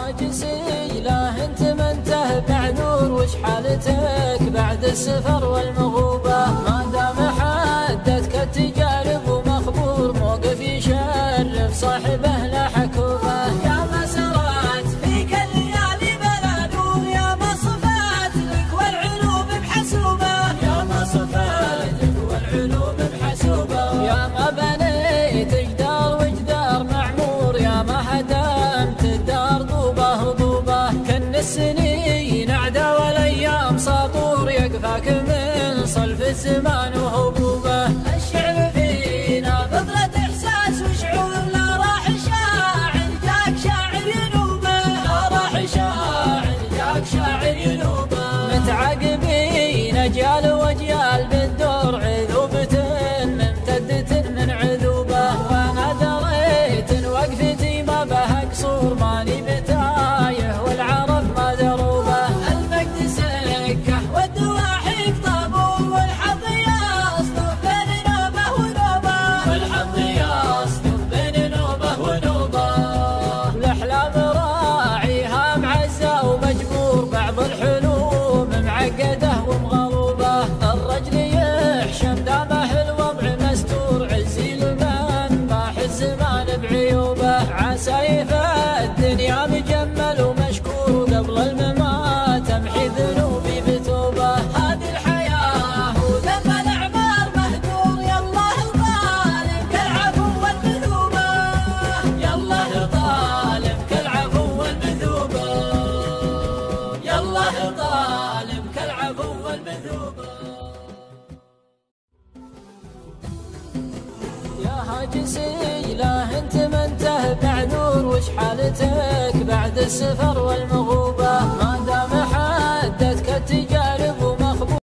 هاجسي لا انت منته بعذور، وش حالتك بعد السفر والمغوبة؟ ما دام حدتك التجارب ومخبور، موقف يشرف صاحبه لا حكومة. يا ما سرت فيك الليالي بلا نور، يا ما صفات لك والعلوم بحسوبة، يا ما صفات لك والعلوم بحسوبة. يا ما بنيت جدار وجدار معمور، يا ما هدمت الدار طوبة طوبة. كن السنين عدا والايام ساطور، يقفاك من صلف الزمان وهبوبه. الشعر فينا بذرة احساس وشعور، لا راح شاعر جاك شاعر ينوبه، لا راح شاعر جاك شاعر ينوبه. متعاقبين اجيال واجيال بالدور، عذوبة ممتدة من عذوبه. وانا دريت ان وقفتي ما بها قصور، ماني بتايه والعرب ما دروبه. المجد سكه والدواحي طابور، والحظ يصدف بين نوبه ونوبه، والحظ يصدف بين نوبه ونوبه. الاحلام راعيها معزه ومجبور، بعض الحلوم معقده ومغلوبه. الرجل يحشم دامه الوضع مستور، عزي لمن باح الزمان بعيوبه. عسايف الدنيا مجمل ومشكور، قبل الممات امحي ذنوبي بتوبه. هذه الحياه وذم الاعمار مهدور، يالله الظالم كالعفو والمذوبه، يالله الظالم كالعفو والمذوبه، يالله الظالم كالعفو والمذوبه. يا هاجسي لا انت منته بعذور، وش حالتك بعد السفر والمغوبة؟